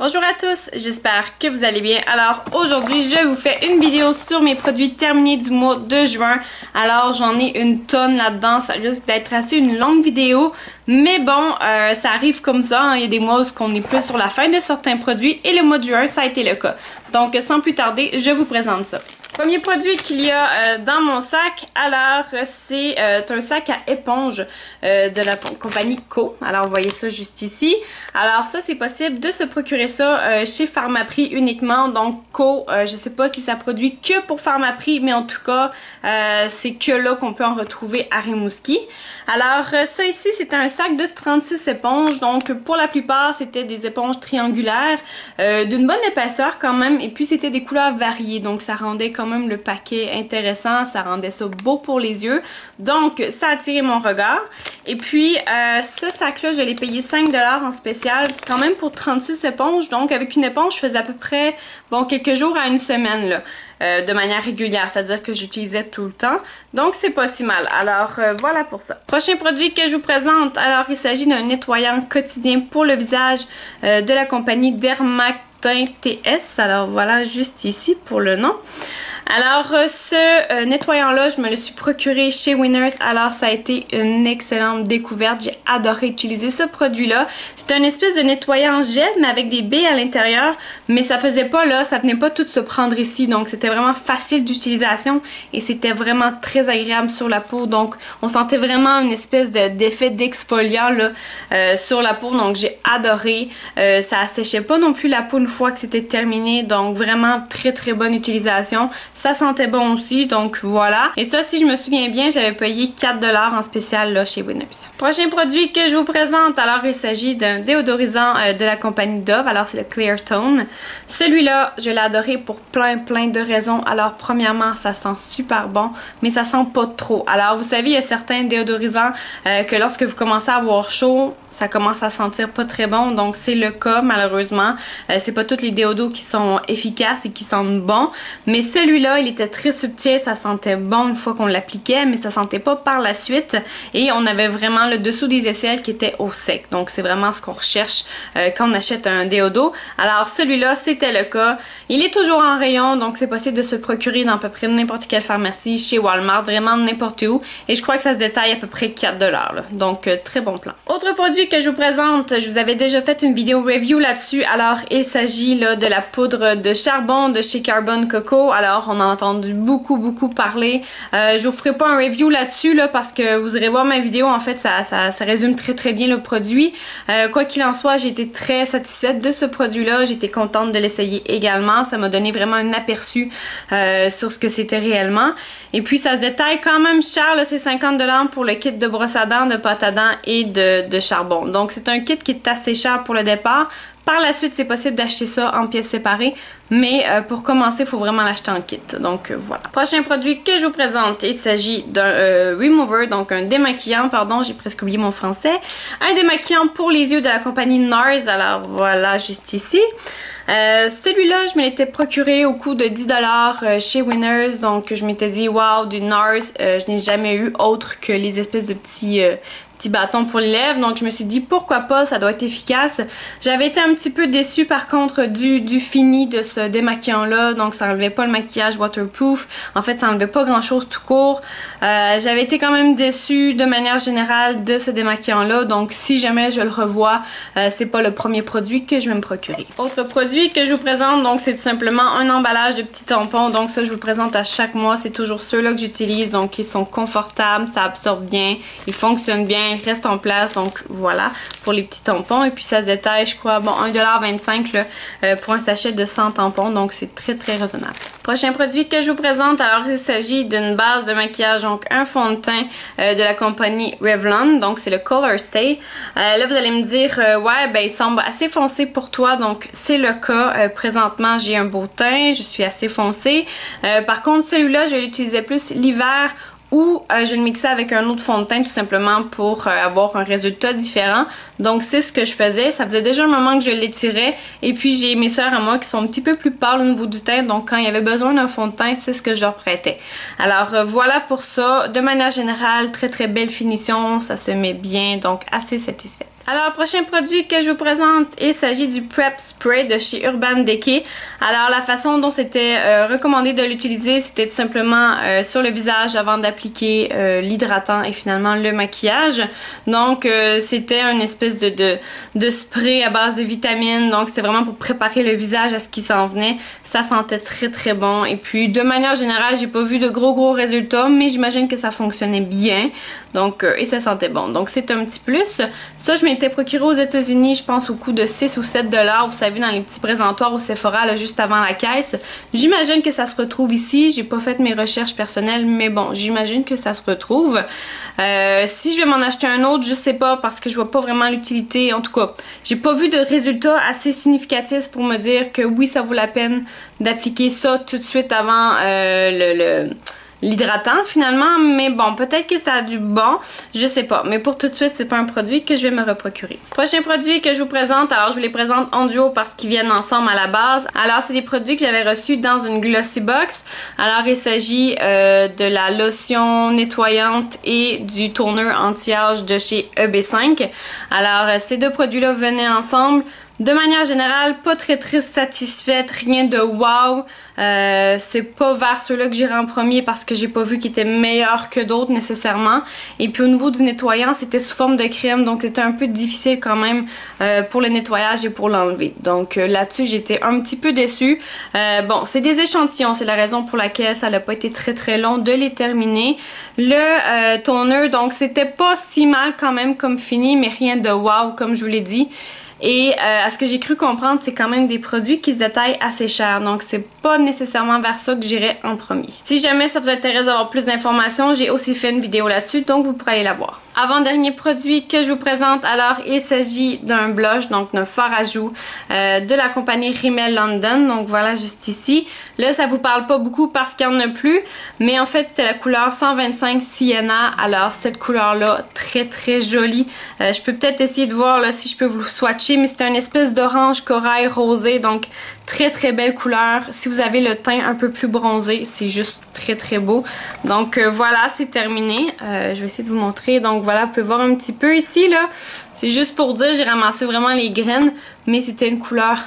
Bonjour à tous, j'espère que vous allez bien. Alors aujourd'hui, je vous fais une vidéo sur mes produits terminés du mois de juin. Alors j'en ai une tonne là-dedans, ça risque d'être assez une longue vidéo. Mais bon, ça arrive comme ça, hein. Il y a des mois où on est plus sur la fin de certains produits et le mois de juin, ça a été le cas. Donc sans plus tarder, je vous présente ça. Premier produit qu'il y a dans mon sac, alors c'est un sac à éponge de la compagnie Co. Alors vous voyez ça juste ici. Alors ça c'est possible de se procurer ça chez Pharmaprix uniquement. Donc Co, je sais pas si ça produit que pour Pharmaprix, mais en tout cas c'est que là qu'on peut en retrouver à Rimouski. Alors ça ici c'est un sac de 36 éponges. Donc pour la plupart c'était des éponges triangulaires d'une bonne épaisseur quand même. Et puis c'était des couleurs variées, donc ça rendait quand même le paquet intéressant, ça rendait ça beau pour les yeux, donc ça a attiré mon regard. Et puis ce sac là je l'ai payé 5$ en spécial quand même pour 36 éponges, donc avec une éponge je faisais à peu près bon quelques jours à une semaine là, de manière régulière, c'est à dire que j'utilisais tout le temps, donc c'est pas si mal. Alors voilà pour ça. Prochain produit que je vous présente, alors il s'agit d'un nettoyant quotidien pour le visage de la compagnie Dermatin TS. Alors voilà juste ici pour le nom. Alors ce nettoyant-là, je me le suis procuré chez Winners. Alors ça a été une excellente découverte. J'ai adoré utiliser ce produit-là. C'est un espèce de nettoyant gel, mais avec des baies à l'intérieur. Mais ça faisait pas là, ça venait pas tout se prendre ici. Donc c'était vraiment facile d'utilisation et c'était vraiment très agréable sur la peau. Donc on sentait vraiment une espèce d'effet d'exfoliant là sur la peau. Donc j'ai adoré. Ça asséchait pas non plus la peau une fois que c'était terminé. Donc vraiment très très bonne utilisation. Ça sentait bon aussi, donc voilà. Et ça, si je me souviens bien, j'avais payé 4$ en spécial là, chez Winners. Prochain produit que je vous présente, alors il s'agit d'un déodorisant de la compagnie Dove. Alors c'est le Clear Tone. Celui-là, je l'ai adoré pour plein de raisons. Alors premièrement, ça sent super bon, mais ça sent pas trop. Alors vous savez, il y a certains déodorisants que lorsque vous commencez à avoir chaud, ça commence à sentir pas très bon, donc c'est le cas malheureusement. C'est pas tous les déodos qui sont efficaces et qui sentent bon, mais celui-là il était très subtil, ça sentait bon une fois qu'on l'appliquait, mais ça sentait pas par la suite et on avait vraiment le dessous des aisselles qui était au sec, donc c'est vraiment ce qu'on recherche quand on achète un déodo. Alors celui-là c'était le cas, il est toujours en rayon, donc c'est possible de se procurer dans à peu près n'importe quelle pharmacie, chez Walmart, vraiment n'importe où, et je crois que ça se détaille à peu près 4$, là. Donc très bon plan. Autre produit que je vous présente, je vous avais déjà fait une vidéo review là-dessus. Alors il s'agit là de la poudre de charbon de chez Carbon Coco. Alors on en a entendu beaucoup parler. Je vous ferai pas un review là-dessus là, parce que vous irez voir ma vidéo, en fait ça résume très bien le produit. Quoi qu'il en soit, j'ai été très satisfaite de ce produit là, j'étais contente de l'essayer également, ça m'a donné vraiment un aperçu sur ce que c'était réellement. Et puis ça se détaille quand même cher, c'est 50$ pour le kit de brosse à dents, de pâte à dents et de charbon. Donc c'est un kit qui est assez cher pour le départ. Par la suite, c'est possible d'acheter ça en pièces séparées, mais pour commencer, il faut vraiment l'acheter en kit. Donc voilà. Prochain produit que je vous présente, il s'agit d'un remover, donc un démaquillant, pardon, j'ai presque oublié mon français. Un démaquillant pour les yeux de la compagnie NARS. Alors voilà, juste ici. Celui-là, je me l'étais procuré au coût de 10$ chez Winners, donc je m'étais dit wow, du NARS, je n'ai jamais eu autre que les espèces de petits bâtons pour les lèvres, donc je me suis dit pourquoi pas, ça doit être efficace. J'avais été un petit peu déçue par contre du fini de ce démaquillant là, donc ça enlevait pas le maquillage waterproof, en fait ça enlevait pas grand chose tout court. J'avais été quand même déçue de manière générale de ce démaquillant là, donc si jamais je le revois, c'est pas le premier produit que je vais me procurer. Autre produit que je vous présente, donc c'est tout simplement un emballage de petits tampons, donc ça je vous le présente à chaque mois, c'est toujours ceux-là que j'utilise, donc ils sont confortables, ça absorbe bien, ils fonctionnent bien, ils restent en place, donc voilà pour les petits tampons. Et puis ça se détaille, je crois, bon 1,25$ là, pour un sachet de 100 tampons, donc c'est très raisonnable. Prochain produit que je vous présente, alors il s'agit d'une base de maquillage, donc un fond de teint de la compagnie Revlon, donc c'est le Color Stay. Là vous allez me dire ouais ben il semble assez foncé pour toi, donc c'est le cas. Présentement j'ai un beau teint, je suis assez foncée. Par contre celui-là je l'utilisais plus l'hiver, ou je le mixais avec un autre fond de teint tout simplement pour avoir un résultat différent. Donc c'est ce que je faisais, ça faisait déjà un moment que je l'étirais, et puis j'ai mes sœurs à moi qui sont un petit peu plus pâles au niveau du teint, donc quand il y avait besoin d'un fond de teint, c'est ce que je leur prêtais. Alors voilà pour ça, de manière générale, très belle finition, ça se met bien, donc assez satisfaite. Alors, le prochain produit que je vous présente, il s'agit du Prep Spray de chez Urban Decay. Alors, la façon dont c'était recommandé de l'utiliser, c'était tout simplement sur le visage avant d'appliquer l'hydratant et finalement le maquillage. Donc, c'était une espèce de spray à base de vitamines. Donc, c'était vraiment pour préparer le visage à ce qui s'en venait. Ça sentait très très bon. Et puis, de manière générale, j'ai pas vu de gros résultats, mais j'imagine que ça fonctionnait bien. Donc, et ça sentait bon. Donc, c'est un petit plus. Ça, je m'étais procuré aux États-Unis, je pense au coût de 6 ou 7 $. Vous savez, dans les petits présentoirs au Sephora, là, juste avant la caisse. J'imagine que ça se retrouve ici. J'ai pas fait mes recherches personnelles, mais bon, j'imagine que ça se retrouve. Si je vais m'en acheter un autre, je sais pas, parce que je vois pas vraiment l'utilité. En tout cas, j'ai pas vu de résultats assez significatifs pour me dire que oui, ça vaut la peine d'appliquer ça tout de suite avant l'hydratant finalement, mais bon, peut-être que ça a du bon, je sais pas, mais pour tout de suite, c'est pas un produit que je vais me reprocurer. Prochain produit que je vous présente, alors je vous les présente en duo parce qu'ils viennent ensemble à la base. Alors, c'est des produits que j'avais reçus dans une Glossy Box. Alors, il s'agit de la lotion nettoyante et du toner anti-âge de chez EB5. Alors, ces deux produits-là venaient ensemble. De manière générale, pas très satisfaite, rien de wow. C'est pas vers ceux-là que j'irai en premier parce que j'ai pas vu qu'ils étaient meilleurs que d'autres nécessairement. Et puis au niveau du nettoyant, c'était sous forme de crème, donc c'était un peu difficile quand même pour le nettoyage et pour l'enlever. Donc là-dessus, j'étais un petit peu déçue. Bon, c'est des échantillons, c'est la raison pour laquelle ça n'a pas été très long de les terminer. Le toner, donc c'était pas si mal quand même comme fini, mais rien de wow comme je vous l'ai dit. Et à ce que j'ai cru comprendre, c'est quand même des produits qui se détaillent assez cher. Donc, c'est pas nécessairement vers ça que j'irai en premier. Si jamais ça vous intéresse d'avoir plus d'informations, j'ai aussi fait une vidéo là-dessus, donc vous pourrez aller la voir. Avant-dernier produit que je vous présente, alors il s'agit d'un blush, donc d'un fard à joues de la compagnie Rimmel London. Donc voilà, juste ici. Là, ça vous parle pas beaucoup parce qu'il n'y en a plus, mais en fait, c'est la couleur 125 Sienna. Alors, cette couleur-là, très jolie. Je peux peut-être essayer de voir là si je peux vous swatcher, mais c'est une espèce d'orange corail rosé, donc très belle couleur. Si vous avez le teint un peu plus bronzé, c'est juste très beau. Donc voilà, c'est terminé. Je vais essayer de vous montrer. Donc voilà, vous pouvez voir un petit peu ici là. C'est juste pour dire, j'ai ramassé vraiment les graines, mais c'était une couleur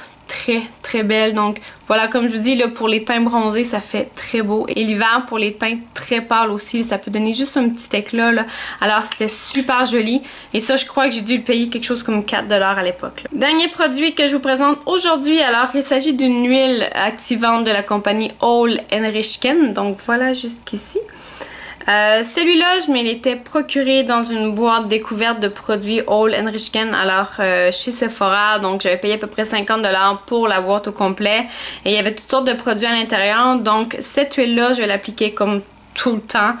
très belle. Donc voilà, comme je vous dis là, pour les teints bronzés, ça fait très beau. Et l'hiver, pour les teints très pâles aussi, ça peut donner juste un petit éclat là. Alors c'était super joli. Et ça, je crois que j'ai dû le payer quelque chose comme 4 $ à l'époque. Dernier produit que je vous présente aujourd'hui, alors il s'agit d'une huile activante de la compagnie Ole Henriksen. Donc voilà, jusqu'ici. Celui-là, je me l'étais procuré dans une boîte découverte de produits Ole Henriksen, alors chez Sephora, donc j'avais payé à peu près 50 $ pour la boîte au complet et il y avait toutes sortes de produits à l'intérieur. Donc cette huile-là, je vais l'appliquer comme tout le temps.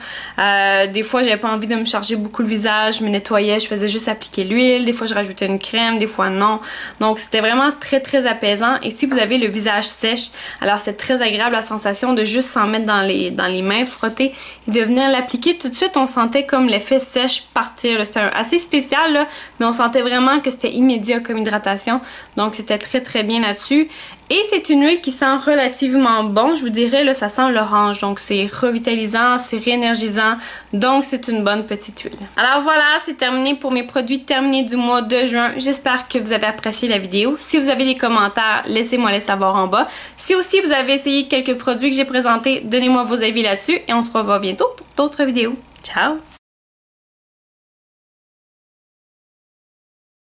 Des fois, j'avais pas envie de me charger beaucoup le visage, je me nettoyais, je faisais juste appliquer l'huile. Des fois, je rajoutais une crème, des fois non. Donc, c'était vraiment très apaisant. Et si vous avez le visage sèche, alors c'est très agréable la sensation de juste s'en mettre dans les mains, frotter et de venir l'appliquer. Tout de suite, on sentait comme l'effet sèche partir. C'était assez spécial, là, mais on sentait vraiment que c'était immédiat comme hydratation. Donc, c'était très bien là-dessus. Et c'est une huile qui sent relativement bon, je vous dirais, là, ça sent l'orange, donc c'est revitalisant, c'est réénergisant, donc c'est une bonne petite huile. Alors voilà, c'est terminé pour mes produits terminés du mois de juin. J'espère que vous avez apprécié la vidéo. Si vous avez des commentaires, laissez-moi les savoir en bas. Si aussi vous avez essayé quelques produits que j'ai présentés, donnez-moi vos avis là-dessus et on se revoit bientôt pour d'autres vidéos. Ciao!